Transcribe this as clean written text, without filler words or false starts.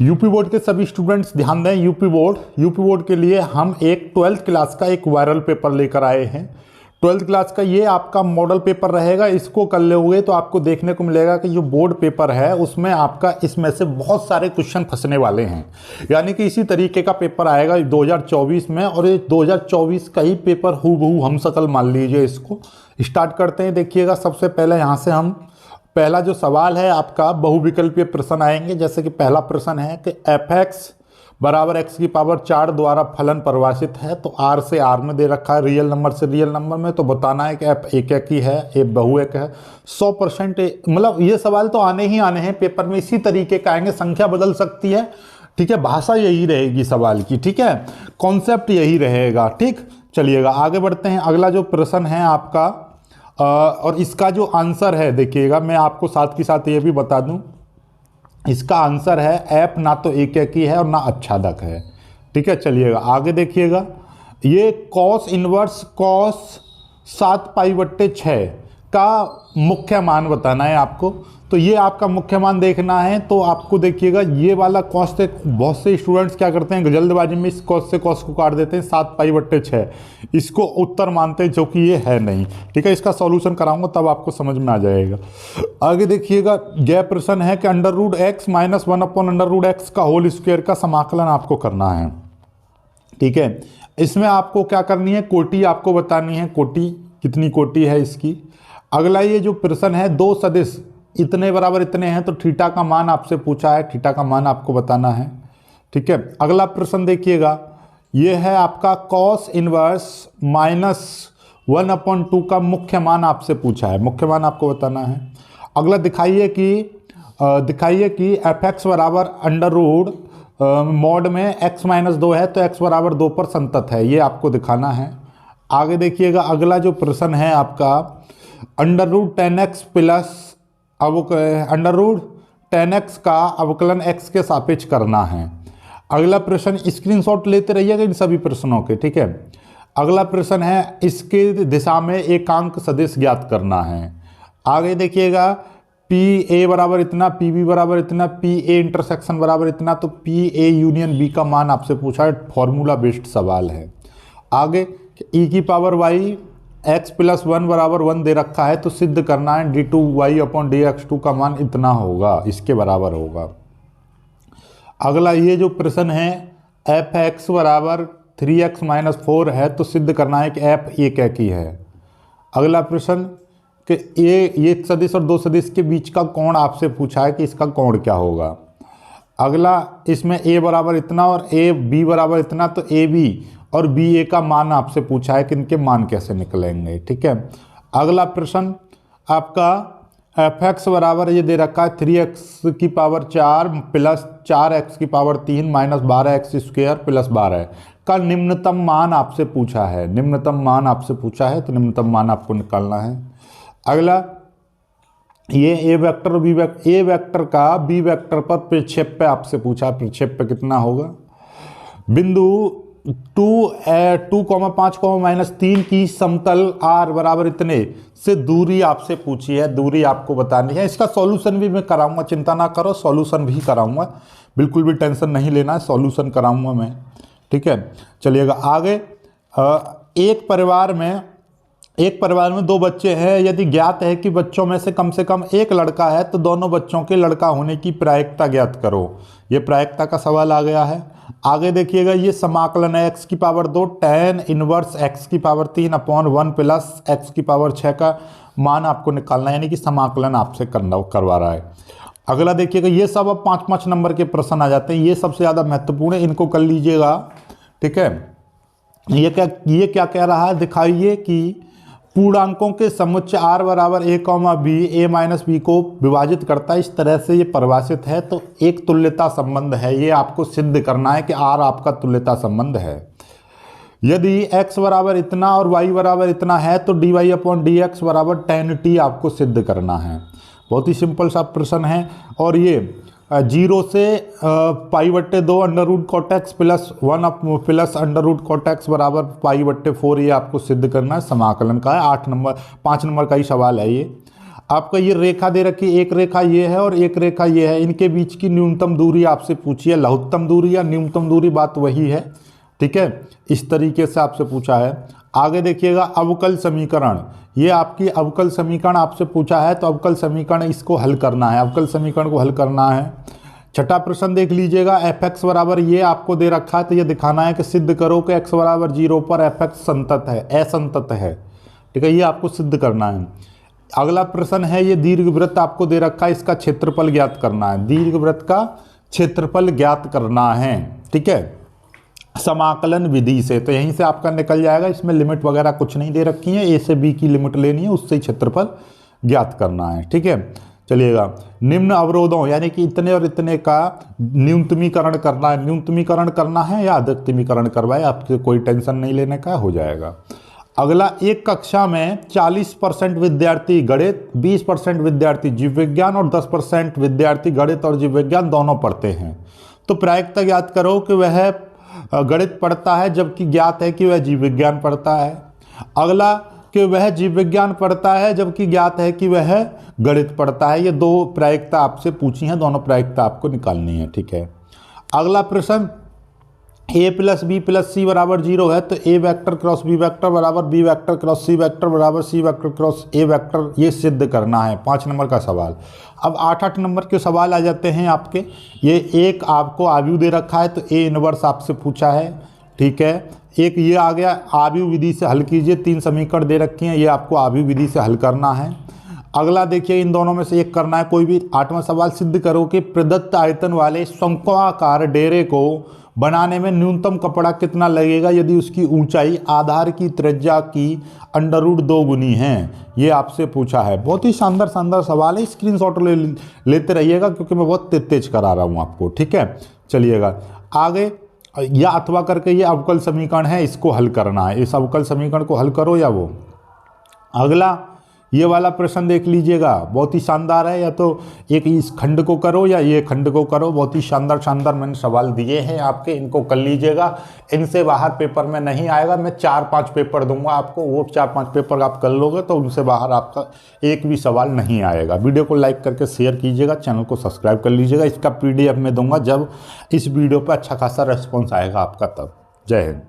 UP board के सभी students ध्यान दें। यूपी बोर्ड के लिए हम एक 12th क्लास का एक वायरल पेपर लेकर आए हैं। 12th क्लास का ये आपका मॉडल पेपर रहेगा। इसको कर लोगे तो आपको देखने को मिलेगा कि जो बोर्ड पेपर है उसमें आपका इसमें से बहुत सारे क्वेश्चन फंसने वाले हैं। यानी कि इसी तरीके का पेपर आएगा 2024 में, और ये 2024 का ही पेपर हूबहू हम शकल मान लीजिए। इसको स्टार्ट करते हैं। देखिएगा, सबसे पहले यहाँ से हम पहला जो सवाल है आपका बहुविकल्पीय प्रश्न आएंगे। जैसे कि पहला प्रश्न है कि f(x) बराबर x की पावर 4 द्वारा फलन परिभाषित है। तो r से r में दे रखा है, रियल नंबर से रियल नंबर में। तो बताना है कि f एक ही है, f बहुएक है। 100% मतलब ये सवाल तो आने ही आने हैं पेपर में, इसी तरीके का आएंगे। संख्या बदल सकती है, ठीक है, भाषा यही रहेगी सवाल की, ठीक है, कॉन्सेप्ट यही रहेगा। ठीक, चलिएगा आगे बढ़ते हैं। अगला जो प्रश्न है आपका और इसका जो आंसर है, देखिएगा मैं आपको साथ के साथ ये भी बता दूं, इसका आंसर है f ना तो एक ही है और ना आच्छादक है। ठीक है, चलिएगा आगे देखिएगा। ये cos इनवर्स cos 7π/6 का मुख्य मान बताना है आपको। तो ये आपका मुख्य मान देखना है। तो आपको देखिएगा ये वाला cos से बहुत से स्टूडेंट्स क्या करते हैं, जल्दबाजी में इस cos से cos को काट देते हैं, 7π/6 इसको उत्तर मानते हैं, जो कि ये है नहीं। ठीक है, इसका सॉल्यूशन कराऊंगा तब आपको समझ में आ जाएगा। आगे देखिएगा, यह प्रश्न है कि √x - 1/√x का होल स्क्वायर का समाकलन आपको करना है। ठीक है, इसमें आपको क्या करनी है, कोटि आपको बतानी है, कोटि कितनी कोटि है इसकी। अगला ये जो प्रश्न है, दो सदिश इतने बराबर इतने हैं, तो थीटा का मान आपसे पूछा है, थीटा का मान आपको बताना है। ठीक है, अगला प्रश्न देखिएगा, ये है आपका cos इनवर्स -1/2 का मुख्य मान आपसे पूछा है, मुख्य मान आपको बताना है। अगला दिखाइए कि f(x) बराबर अंडर मॉड में x-2 है, तो x बराबर 2 पर संतत है, ये आपको दिखाना है। आगे देखिएगा, अगला जो प्रश्न है आपका √10x प्लस √10x का अवकलन x के सापेक्ष करना है। अगला प्रश्न, स्क्रीनशॉट लेते रहिएगा इन सभी प्रश्नों के। ठीक है, अगला प्रश्न है, इसके दिशा में एकांक सदिश ज्ञात करना है। आगे देखिएगा, PA बराबर इतना, PB बराबर इतना, PA इंटरसेक्शन बराबर इतना, तो PA यूनियन B का मान आपसे पूछा है, फॉर्मूला बेस्ड सवाल है। आगे e⁻y x + 1 बराबर 1 दे रखा है, तो सिद्ध करना है d2y/dx2 का मान इतना होगा, इसके बराबर होगा। अगला ये जो प्रश्न है, f(x) बराबर 3x - 4 है, तो सिद्ध करना है कि f एक ही है। अगला प्रश्न कि ये सदिश और दो सदिश के बीच का कोण आपसे पूछा है कि इसका कोण क्या होगा। अगला, इसमें a बराबर इतना और b बराबर इतना, तो ab और BA का मान आपसे पूछा है कि इनके मान कैसे निकलेंगे। ठीक है, अगला प्रश्न आपका f(x) बराबर ये दे रखा है 3x⁴ plus 4x⁴ minus 12x² plus 12 का निम्नतम मान आपसे पूछा है, निम्नतम मान आपसे पूछा है, तो निम्नतम मान आपको निकालना है। अगला, ये a वेक्टर और a वेक्टर का b वेक्टर पर प्रक्षेप्य आपसे पूछा है, प्रक्षेप्य कितना होगा। बिंदु 2,5,-3 की समतल r बराबर इतने से दूरी आपसे पूछी है, दूरी आपको बतानी है। इसका सॉल्यूशन भी मैं कराऊंगा, चिंता ना करो, सॉल्यूशन भी कराऊंगा, बिल्कुल भी टेंशन नहीं लेना है, सॉल्यूशन कराऊंगा मैं। ठीक है, चलिएगा आगे। एक परिवार में दो बच्चे हैं, यदि ज्ञात है कि बच्चों में से कम एक लड़का है, तो दोनों बच्चों के लड़का होने की प्रायिकता ज्ञात करो। ये प्रायिकता का सवाल आ गया है। आगे देखिएगा, ये समाकलन है x⁻2 tan inverse x⁻3/1 plus x⁻6 का मान आपको निकालना है, यानी कि समाकलन आपसे करवा रहा है। अगला देखिएगा, ये सब अब 5-5 नंबर के प्रश्न आ जाते हैं, ये सबसे ज़्यादा महत्वपूर्ण है, इनको कर लीजिएगा। ठीक है, ये क्या कह रहा है, दिखाइए कि पूर्णांकों के समुच्चय r बराबर a, b a - b को विभाजित करता है, इस तरह से ये परिभाषित है। तो एक तुल्यता संबंध है, ये आपको सिद्ध करना है कि r आपका तुल्यता संबंध है। यदि x बराबर इतना और y बराबर इतना है, तो dy/dx बराबर tan t आपको सिद्ध करना है। बहुत ही सिंपल सा प्रश्न है। और ये 0 से π/2 √cot x plus 1 plus √cot x बराबर π/4, ये आपको सिद्ध करना है, समाकलन का है। 5 नंबर का ही सवाल है ये। आपका ये रेखा दे रखी है, एक रेखा ये है और एक रेखा ये है, इनके बीच की न्यूनतम दूरी आपसे पूछी है, लघुत्तम दूरी या न्यूनतम दूरी, बात वही है। ठीक है, इस तरीके से आपसे पूछा है। आगे देखिएगा अवकल समीकरण, ये आपकी अवकल समीकरण आपसे पूछा है, तो अवकल समीकरण इसको हल करना है, अवकल समीकरण को हल करना है। छठा प्रश्न देख लीजिएगा, fx बराबर ये आपको दे रखा है, तो ये दिखाना है कि सिद्ध करो कि x बराबर 0 पर fx संतत है, असंतत है। ठीक है, ये आपको सिद्ध करना है। अगला प्रश्न है, ये दीर्घवृत्त आपको दे रखा है, इसका क्षेत्रफल ज्ञात करना है, दीर्घवृत्त का क्षेत्रफल ज्ञात करना है। ठीक है, समाकलन विधि से, तो यहीं से आपका निकल जाएगा, इसमें लिमिट वगैरह कुछ नहीं दे रखी है, ए से बी की लिमिट लेनी है, उससे क्षेत्रफल ज्ञात करना है। ठीक है, चलिएगा निम्न अवरोधों यानी कि इतने और इतने का न्यूनतमीकरण करना है, न्यूनतमीकरण करना है या अधिकतमीकरण करवाए, आपके कोई टेंशन नहीं लेने का, हो जाएगा। अगला, एक कक्षा में 40% विद्यार्थी गणित, 20% विद्यार्थी जीव विज्ञान और 10% विद्यार्थी गणित और जीव विज्ञान दोनों पढ़ते हैं, तो प्रायिकता ज्ञात करो कि वह गणित पढ़ता है जबकि ज्ञात है कि वह जीव विज्ञान पढ़ता है। अगला, कि वह जीव विज्ञान पढ़ता है जबकि ज्ञात है कि वह गणित पढ़ता है। ये दो प्रायिकता आपसे पूछी हैं, दोनों प्रायिकता आपको निकालनी है। ठीक है, अगला प्रश्न, a प्लस बी प्लस सी बराबर 0 है, तो a vector cross b vector बराबर b vector cross c vector बराबर c vector cross a vector, ये सिद्ध करना है। 5 नंबर का सवाल। अब 8 नंबर के सवाल आ जाते हैं आपके। ये एक आपको आव्यूह दे रखा है, तो a इनवर्स आपसे पूछा है। ठीक है, एक ये आ गया, आव्यूह विधि से हल कीजिए, 3 समीकरण दे रखी हैं, ये आपको आव्यूह विधि से हल करना है। अगला देखिए, इन दोनों में से एक करना है कोई भी। 8वां सवाल, सिद्ध करो कि प्रदत्त आयतन वाले शंक्वाकार डेरे को बनाने में न्यूनतम कपड़ा कितना लगेगा यदि उसकी ऊंचाई आधार की त्रिज्या की √2 गुनी है। ये आपसे पूछा है। बहुत ही शानदार शानदार सवाल है, स्क्रीनशॉट लेते रहिएगा क्योंकि मैं बहुत तेज करा रहा हूँ आपको। ठीक है, चलिएगा आगे, या अथवा करके ये अवकल समीकरण है, इसको हल करना है, इस अवकल समीकरण को हल करो या वो। अगला ये वाला प्रश्न देख लीजिएगा, बहुत ही शानदार है, या तो एक इस खंड को करो या ये खंड को करो। बहुत ही शानदार शानदार मैंने सवाल दिए हैं आपके, इनको कर लीजिएगा। इनसे बाहर पेपर में नहीं आएगा, मैं 4-5 पेपर दूंगा आपको, वो 4-5 पेपर आप कर लोगे तो उनसे बाहर आपका एक भी सवाल नहीं आएगा। वीडियो को लाइक करके शेयर कीजिएगा, चैनल को सब्सक्राइब कर लीजिएगा। इसका PDF मैं दूंगा जब इस वीडियो पर अच्छा खासा रिस्पॉन्स आएगा आपका, तब। जय हिंद।